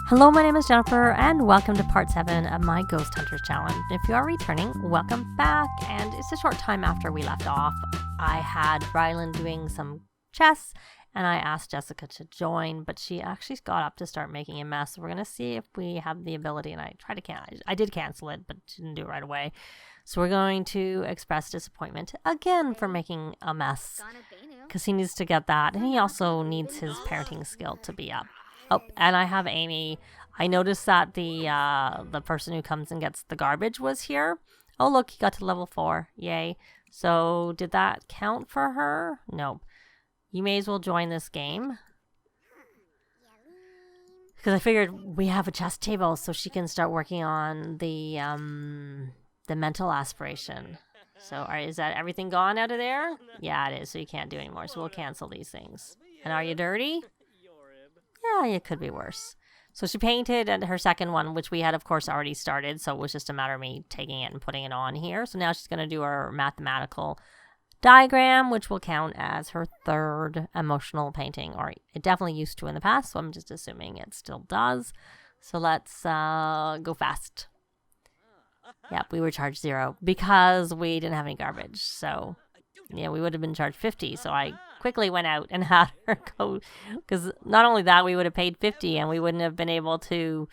Hello, my name is Jennifer, and welcome to part 7 of my Ghost Hunters Challenge. If you are returning, welcome back, and it's a short time after we left off. I had Ryland doing some chess, and I asked Jessica to join, but she actually got up to start making a mess. So we're going to see if we have the ability, and I did cancel it, but didn't do it right away. So we're going to express disappointment again for making a mess, because he needs to get that, and he also needs his parenting skill to be up. Oh, and I have Amy. I noticed that the person who comes and gets the garbage was here. Oh, look, he got to level 4. Yay. So did that count for her? Nope. You may as well join this game. Because I figured we have a chess table so she can start working on the mental aspiration. So is that everything gone out of there? Yeah, it is. So you can't do anymore. So we'll cancel these things. And are you dirty? Yeah, it could be worse. So she painted her second one, which we had, of course, already started. So it was just a matter of me taking it and putting it on here. So now she's going to do her mathematical diagram, which will count as her third emotional painting. Or it definitely used to in the past, so I'm just assuming it still does. So let's go fast. Yep, we were charged 0 because we didn't have any garbage. So, yeah, we would have been charged 50. So I quickly went out and had her go, because not only that, we would have paid 50 and we wouldn't have been able to,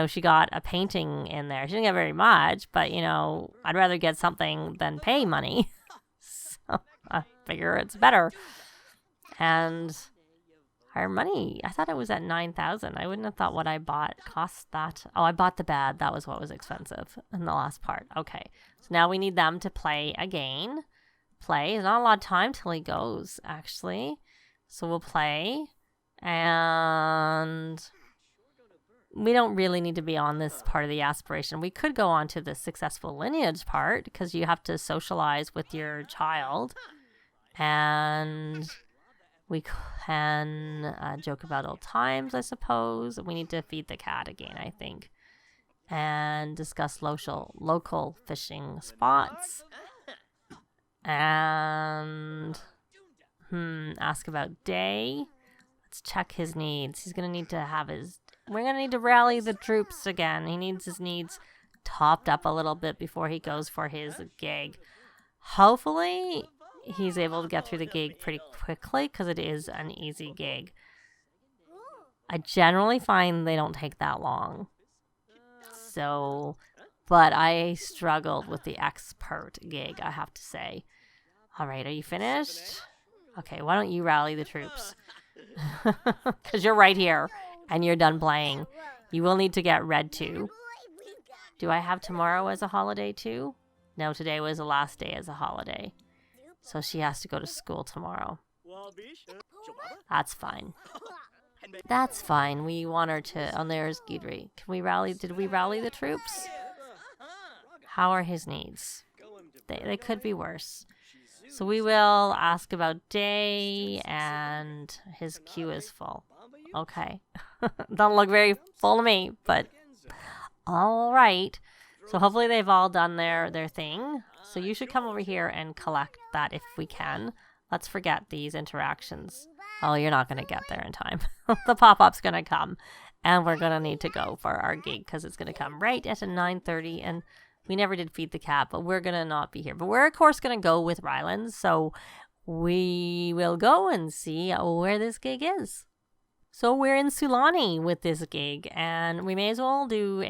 she got a painting in there. She didn't get very much, but, I'd rather get something than pay money. So I figure it's better. And our money, I thought it was at 9,000. I wouldn't have thought what I bought cost that. Oh, I bought the bed. That was what was expensive in the last part. Okay. So now we need them to play again. There's not a lot of time till he goes, actually. So we'll play. And we don't really need to be on this part of the aspiration. We could go on to the successful lineage part because you have to socialize with your child. And we can joke about old times, I suppose. We need to feed the cat again, I think. And discuss local fishing spots. And ask about Day. Let's check his needs. He's going to need to have we're going to need to rally the troops again. He needs his needs topped up a little bit before he goes for his gig. Hopefully, he's able to get through the gig pretty quickly because it is an easy gig. I generally find they don't take that long. So, but I struggled with the expert gig, I have to say. All right, are you finished? Okay, why don't you rally the troops? Because you're right here, and you're done playing. You will need to get red too. Do I have tomorrow as a holiday too? No, today was the last day as a holiday. So she has to go to school tomorrow. That's fine. That's fine. We want her to... Oh, there's Guidry. Did we rally the troops? How are his needs? They could be worse. So we will ask about Day, and his queue is full. Okay. Don't look very full to me, but all right. So hopefully they've all done their thing. So you should come over here and collect that if we can. Let's forget these interactions. Oh, you're not going to get there in time. The pop-up's going to come, and we're going to need to go for our gig because it's going to come right at 9:30, and we never did feed the cat, but we're going to not be here. But we're, of course, going to go with Ryland, so we will go and see where this gig is. So we're in Sulani with this gig, and we may as well do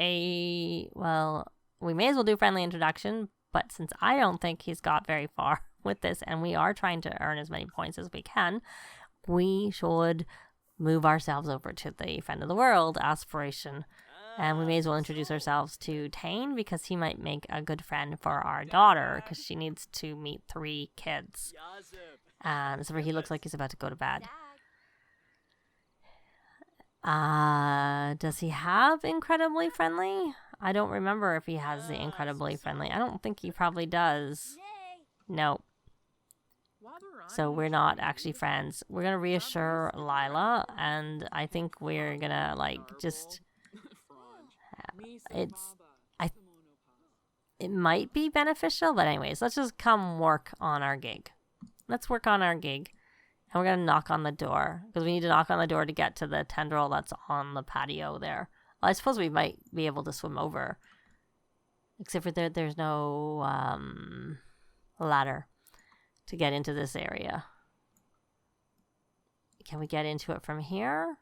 friendly introduction, but since I don't think he's got very far with this, and we are trying to earn as many points as we can, we should move ourselves over to the Friend of the World aspiration. And we may as well introduce ourselves to Tane because he might make a good friend for our daughter because she needs to meet 3 kids. So he looks like he's about to go to bed. Does he have incredibly friendly? I don't remember if he has the incredibly friendly. I don't think he probably does. No. So we're not actually friends. We're going to reassure Lila, and I think we're going to just... It might be beneficial, but anyways, let's just come work on our gig. Let's work on our gig. And we're going to knock on the door because we need to knock on the door to get to the tendril that's on the patio there. Well, I suppose we might be able to swim over. Except for there's no ladder to get into this area. Can we get into it from here?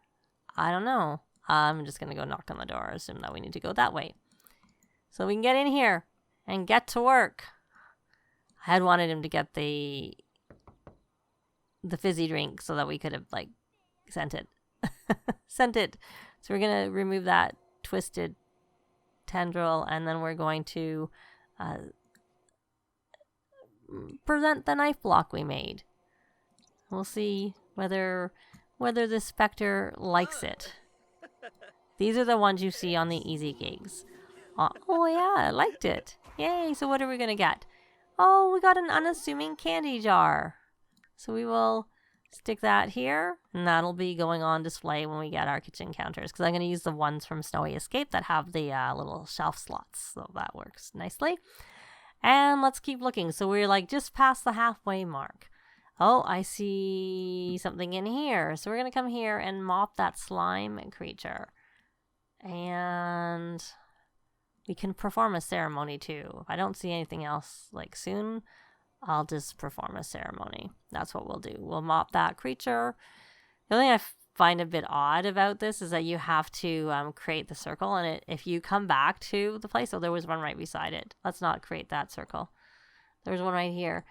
I don't know. I'm just going to go knock on the door. Assume that we need to go that way. So we can get in here and get to work. I had wanted him to get the fizzy drink so that we could have, like, sent it. Sent it. So we're going to remove that twisted tendril, and then we're going to present the knife block we made. We'll see whether this specter likes it. These are the ones you see on the easy gigs. Oh yeah, I liked it. Yay, so what are we going to get? Oh, we got an unassuming candy jar. So we will stick that here, and that'll be going on display when we get our kitchen counters, because I'm going to use the ones from Snowy Escape that have the little shelf slots, so that works nicely. And let's keep looking. So we're like just past the halfway mark. Oh, I see something in here. So we're going to come here and mop that slime creature. And we can perform a ceremony too. If I don't see anything else like soon, I'll just perform a ceremony. That's what we'll do. We'll mop that creature. The only thing I find a bit odd about this is that you have to create the circle, and if you come back to the place, there was one right beside it. Let's not create that circle. There's one right here.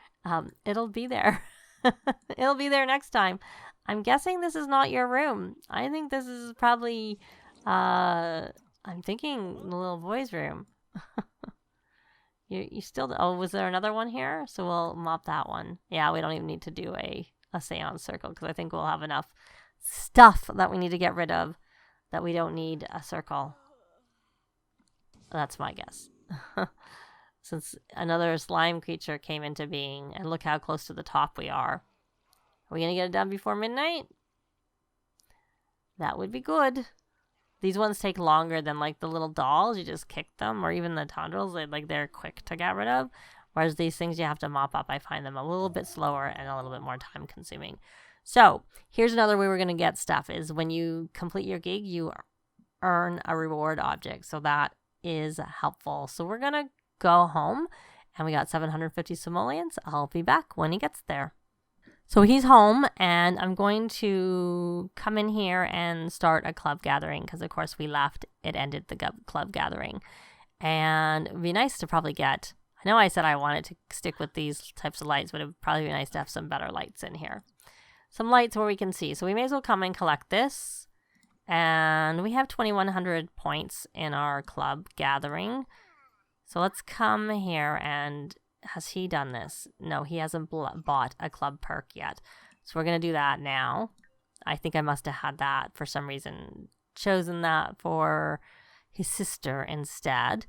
It'll be there. It'll be there next time. I'm guessing this is not your room. I think this is probably, I'm thinking the little boy's room. You still, oh, was there another one here? So we'll mop that one. Yeah, we don't even need to do a seance circle, because I think we'll have enough stuff that we need to get rid of that we don't need a circle. That's my guess. Since another slime creature came into being, and look how close to the top we are. Are we going to get it done before midnight? That would be good. These ones take longer than like the little dolls. You just kick them, or even the tendrils. They're quick to get rid of. Whereas these things you have to mop up. I find them a little bit slower and a little bit more time consuming. So here's another way we're going to get stuff is when you complete your gig, you earn a reward object. So that is helpful. So we're going to go home, and we got 750 simoleons. I'll be back when he gets there. So he's home, and I'm going to come in here and start a club gathering, because of course we left, it ended the club gathering. And it'd be nice to probably get, I know I said I wanted to stick with these types of lights, but it would probably be nice to have some better lights in here. Some lights where we can see. So we may as well come and collect this. And we have 2,100 points in our club gathering. So let's come here, and has he done this? No, he hasn't bought a club perk yet. So we're going to do that now. I think I must have had that for some reason, chosen that for his sister instead.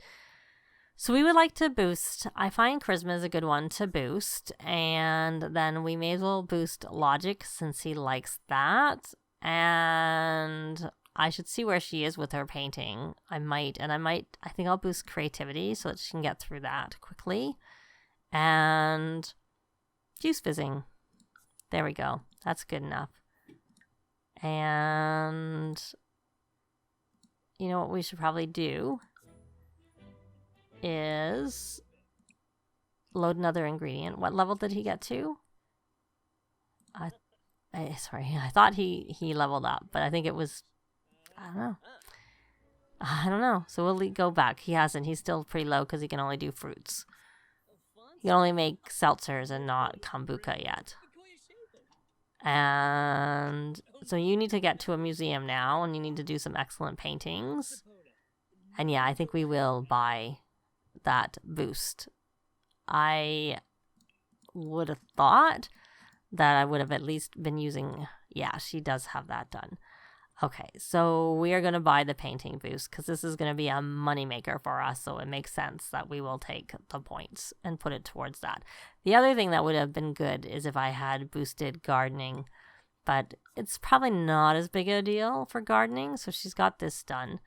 So we would like to boost. I find charisma is a good one to boost. And then we may as well boost logic since he likes that. And I should see where she is with her painting. I think I'll boost creativity so that she can get through that quickly. And juice fizzing. There we go. That's good enough. And you know what we should probably do is load another ingredient. What level did he get to? Sorry, I thought he leveled up, but I think it was, I don't know. So we'll go back. He hasn't. He's still pretty low because he can only do fruits. He can only make seltzers and not kombucha yet. And so you need to get to a museum now, and you need to do some excellent paintings. And yeah, I think we will buy that boost. I would have thought that I would have at least been using, yeah, she does have that done. Okay, so we are going to buy the painting boost because this is going to be a moneymaker for us, so it makes sense that we will take the points and put it towards that. The other thing that would have been good is if I had boosted gardening, but it's probably not as big a deal for gardening, so she's got this done.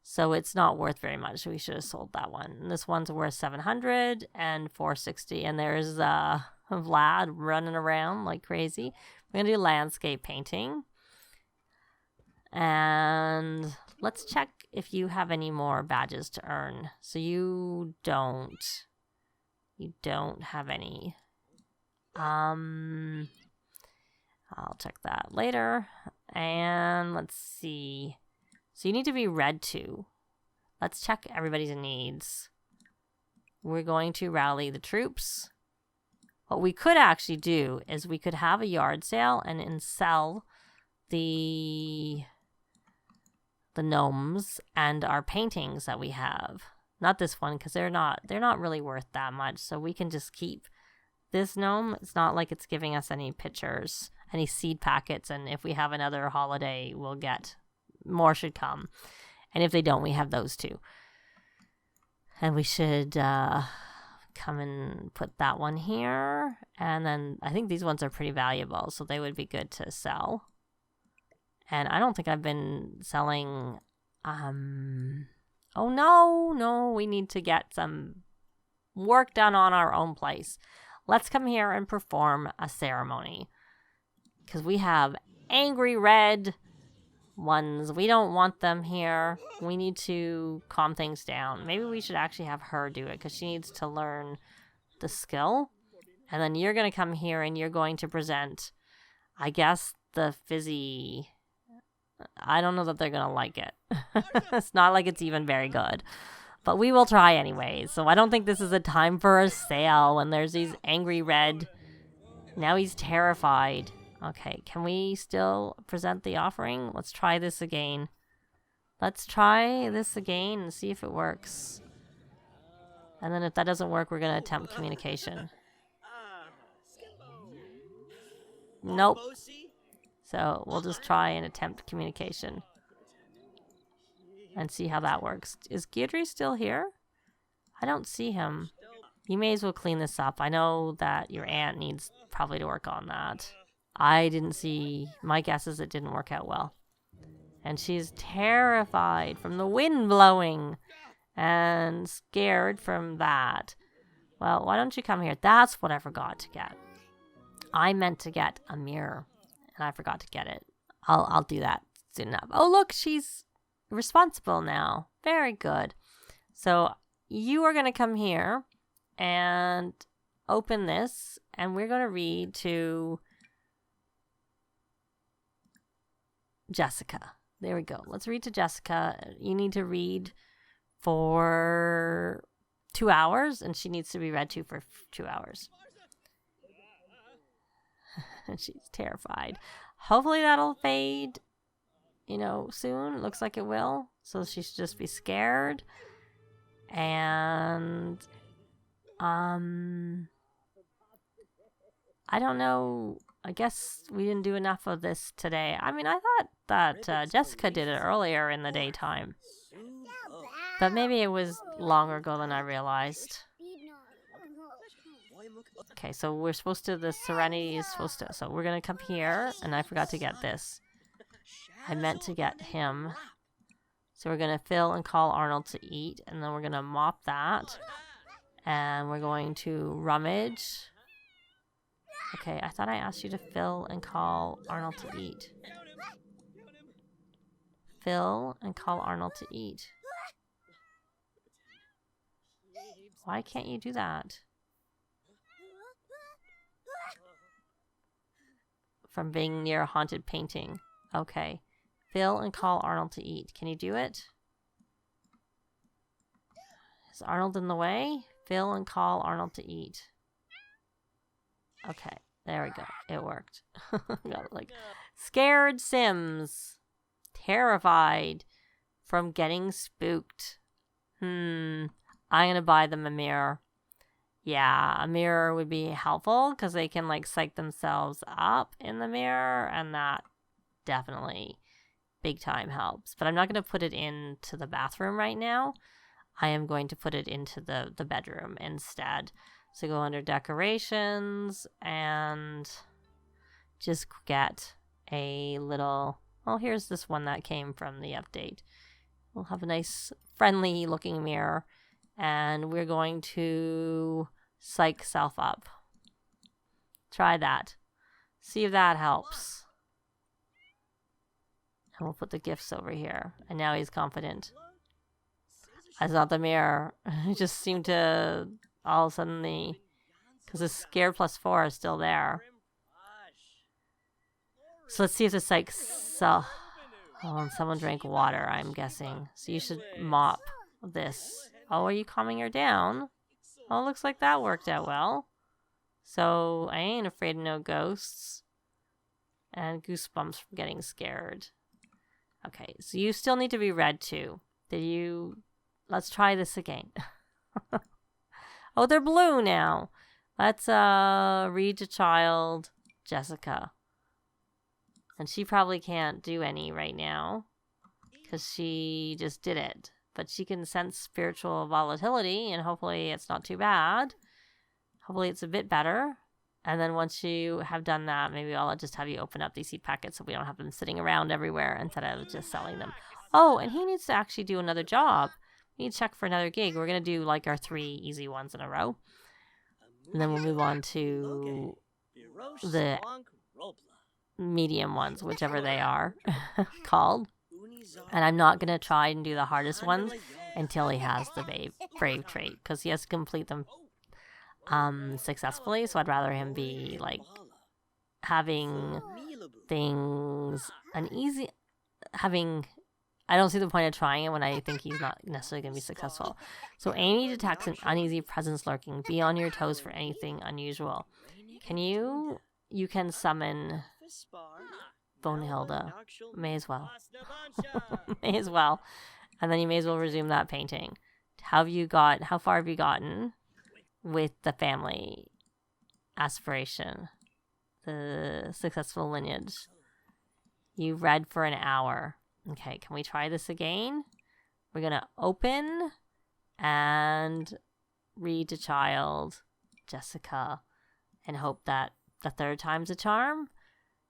So it's not worth very much, so we should have sold that one. And this one's worth 700 and 460, and there's Vlad running around like crazy. We're going to do landscape painting. And let's check if you have any more badges to earn. So you don't have any. I'll check that later. And let's see. So you need to be read to. Let's check everybody's needs. We're going to rally the troops. What we could actually do is we could have a yard sale and sell the gnomes and our paintings that we have. Not this one, because they're not really worth that much. So we can just keep this gnome. It's not like it's giving us any pictures, any seed packets, and if we have another holiday, we'll get more should come. And if they don't, we have those too. And we should come and put that one here. And then I think these ones are pretty valuable, so they would be good to sell. And I don't think I've been selling... Oh, no, we need to get some work done on our own place. Let's come here and perform a ceremony. Because we have angry red ones. We don't want them here. We need to calm things down. Maybe we should actually have her do it because she needs to learn the skill. And then you're going to come here and you're going to present, I guess, the fizzy... I don't know that they're going to like it. It's not like it's even very good. But we will try anyways. So I don't think this is a time for a sale when there's these angry red. Now he's terrified. Okay, can we still present the offering? Let's try this again. Let's try this again and see if it works. And then if that doesn't work, we're going to attempt communication. Nope. So we'll just try and attempt communication. And see how that works. Is Guidry still here? I don't see him. You may as well clean this up. I know that your aunt needs probably to work on that. I didn't see... My guess is it didn't work out well. And she's terrified from the wind blowing. And scared from that. Well, why don't you come here? That's what I forgot to get. I meant to get a mirror. And I forgot to get it. I'll do that soon enough. Oh, look, she's responsible now. Very good. So you are going to come here and open this. And we're going to read to Jessica. There we go. Let's read to Jessica. You need to read for 2 hours. And she needs to be read to for 2 hours. She's terrified. Hopefully that'll fade, soon. Looks like it will. So she should just be scared. And, I don't know. I guess we didn't do enough of this today. I mean, I thought that Jessica did it earlier in the daytime. But maybe it was longer ago than I realized. Okay, so we're supposed to, the Serenity is supposed to, so we're going to come here, and I forgot to get this. I meant to get him. So we're going to fill and call Arnold to eat, and then we're going to mop that. And we're going to rummage. Okay, I thought I asked you to fill and call Arnold to eat. Fill and call Arnold to eat. Why can't you do that? From being near a haunted painting. Okay. Fill and call Arnold to eat. Can you do it? Is Arnold in the way? Fill and call Arnold to eat. Okay. There we go. It worked. Got like scared Sims. Terrified from getting spooked. I'm gonna buy them a mirror. Yeah, a mirror would be helpful because they can like psych themselves up in the mirror, and that definitely big time helps. But I'm not going to put it into the bathroom right now. I am going to put it into the bedroom instead. So go under decorations and just get a little, well, here's this one that came from the update. We'll have a nice friendly looking mirror, and we're going to psych self up. Try that. See if that helps. And we'll put the gifts over here. And now he's confident. It's not the mirror. It just seemed to all of a sudden because the scared +4 is still there. So let's see if it's like, oh, and someone drank water, I'm guessing. So you should mop this. Oh, are you calming her down? Oh, looks like that worked out well. So I ain't afraid of no ghosts. And goosebumps from getting scared. Okay, so you still need to be read too. Let's try this again. Oh, they're blue now. Let's read to child Jessica. And she probably can't do any right now because she just did it. But she can sense spiritual volatility, and hopefully it's not too bad. Hopefully it's a bit better. And then once you have done that, maybe I'll just have you open up these seed packets so we don't have them sitting around everywhere instead of just selling them. Oh, and he needs to actually do another job. We need to check for another gig. We're going to do like our 3 easy ones in a row. And then we'll move on to the medium ones, whichever they are called. And I'm not going to try and do the hardest ones until he has the brave trait, because he has to complete them successfully. So I'd rather him be like having things I don't see the point of trying it when I think he's not necessarily going to be successful. So Amy detects an uneasy presence lurking. Be on your toes for anything unusual. You can summon Bonehilda. May as well. May as well. And then you may as well resume that painting. How far have you gotten with the family aspiration? The successful lineage. You read for an hour. Okay, can we try this again? We're going to open and read to child Jessica and hope that the 3rd time's a charm.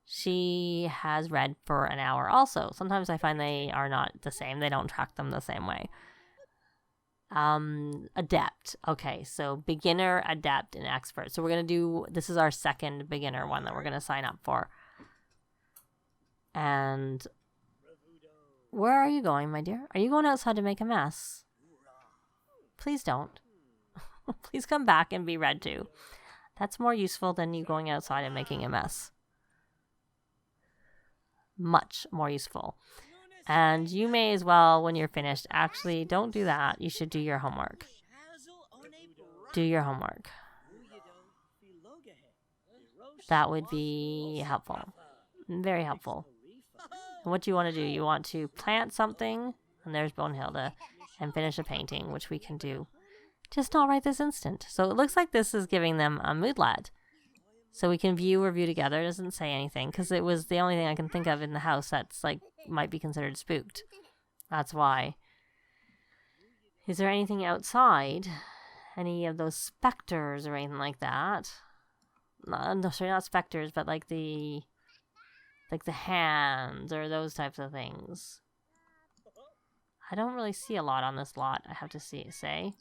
She has read for an hour also. Sometimes I find they are not the same. They don't track them the same way. Adept. Okay, so beginner, adept, and expert. So we're going to do, this is our 2nd beginner one that we're going to sign up for. And where are you going, my dear? Are you going outside to make a mess? Please don't. Please come back and be read to. That's more useful than you going outside and making a mess. Much more useful. And you may as well, when you're finished, actually don't do that. You should do your homework. Do your homework. That would be helpful. Very helpful. And what do you want to do? You want to plant something, and there's Bonehilda, and finish a painting, which we can do. Just not right this instant. So it looks like this is giving them a moodlet. So we can review together. It doesn't say anything, because it was the only thing I can think of in the house that's like might be considered spooked. That's why. Is there anything outside? Any of those specters or anything like that? No, sorry, not specters, but like the hands or those types of things. I don't really see a lot on this lot, I have to say.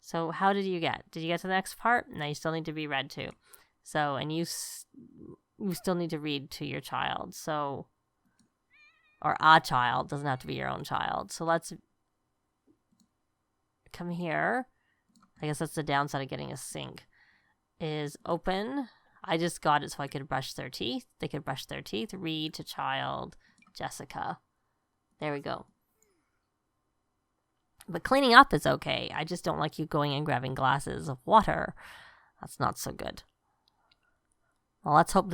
So how did you get? Did you get to the next part? No, you still need to be read to. So, and you still need to read to your child. So, or a child, doesn't have to be your own child. So let's come here. I guess that's the downside of getting a sink. Is open. I just got it so I could brush their teeth. They could brush their teeth. Read to child Jessica. There we go. But cleaning up is okay. I just don't like you going and grabbing glasses of water. That's not so good. Well, let's hope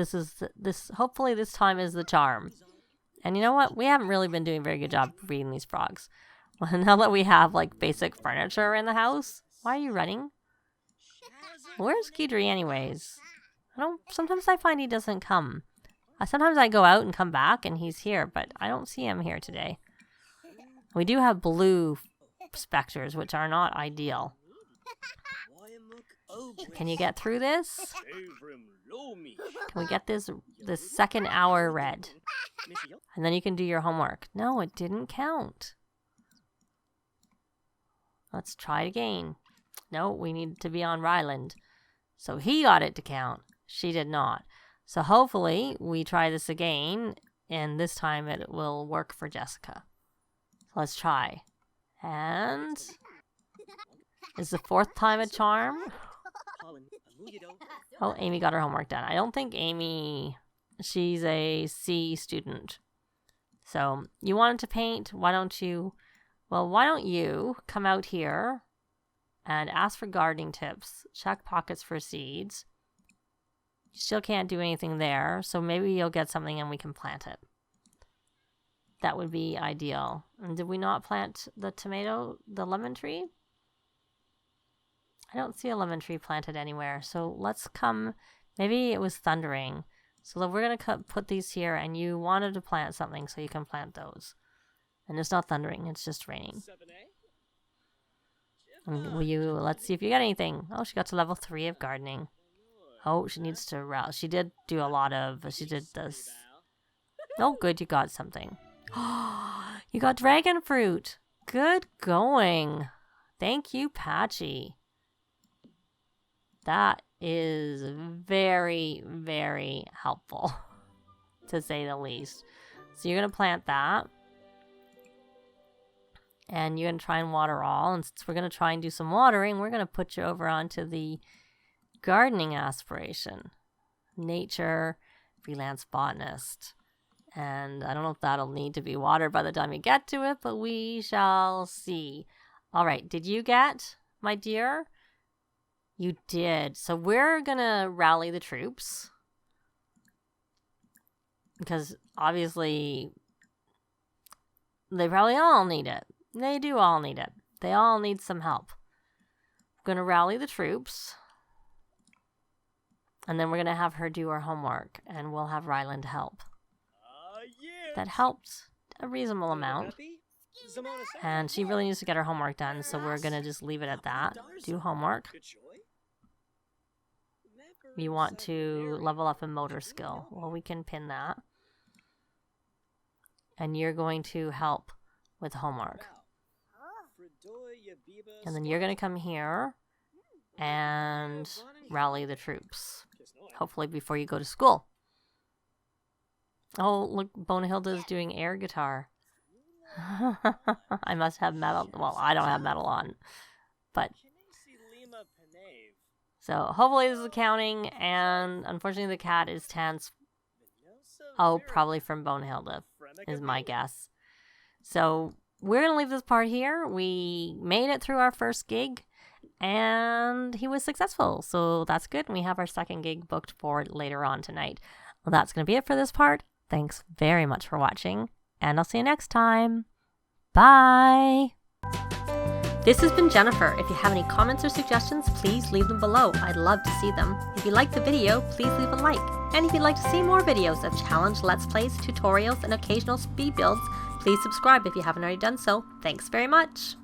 hopefully this time is the charm. And you know what? We haven't really been doing a very good job reading these frogs. Well, now that we have like basic furniture in the house, why are you running? Where's Guidry anyways? Sometimes I find he doesn't come. Sometimes I go out and come back and he's here, but I don't see him here today. We do have blue specters, which are not ideal. Can you get through this? Can we get this 2nd hour read? And then you can do your homework. No, it didn't count. Let's try it again. No, we need to be on Ryland. So he got it to count. She did not. So hopefully we try this again, and this time it will work for Jessica. So let's try. And Is the 4th time a charm? Oh, Amy got her homework done. I don't think Amy... She's a C student. So, you wanted to paint? Why don't you... Well, why don't you come out here and ask for gardening tips. Check pockets for seeds. You still can't do anything there, so maybe you'll get something and we can plant it. That would be ideal. And did we not plant the lemon tree? I don't see a lemon tree planted anywhere. So let's come, maybe it was thundering. So we're going to put these here, and you wanted to plant something, so you can plant those. And it's not thundering, it's just raining. And let's see if you get anything. Oh, she got to level 3 of gardening. Oh, she needs to rouse. She did do a lot of, she did this. Oh, good, you got something. You got dragon fruit. Good going. Thank you, Patchy. That is very, very helpful, to say the least. So you're going to plant that. And you're going to try and water all. And since we're going to try and do some watering, we're going to put you over onto the gardening aspiration. Nature, freelance botanist. And I don't know if that'll need to be watered by the time you get to it, but we shall see. All right, did you get, my dear? You did. So we're going to rally the troops. Because obviously, they probably all need it. They do all need it. They all need some help. We're going to rally the troops. And then we're going to have her do her homework. And we'll have Ryland help. That helped a reasonable amount. And she really needs to get her homework done, so we're going to just leave it at that. Do homework. You want to level up in motor skill. Well, we can pin that. And you're going to help with homework. And then you're going to come here and rally the troops. Hopefully before you go to school. Oh, look, Bonahilda's doing air guitar. I must have metal. Well, I don't have metal on. But. So, hopefully this is counting. And unfortunately the cat is tense. Oh, probably from Bonahilda is my guess. So, we're going to leave this part here. We made it through our first gig. And he was successful. So, that's good. And we have our second gig booked for later on tonight. Well, that's going to be it for this part. Thanks very much for watching, and I'll see you next time. Bye! This has been Jennifer. If you have any comments or suggestions, please leave them below. I'd love to see them. If you liked the video, please leave a like. And if you'd like to see more videos of challenge, let's plays, tutorials, and occasional speed builds, please subscribe if you haven't already done so. Thanks very much!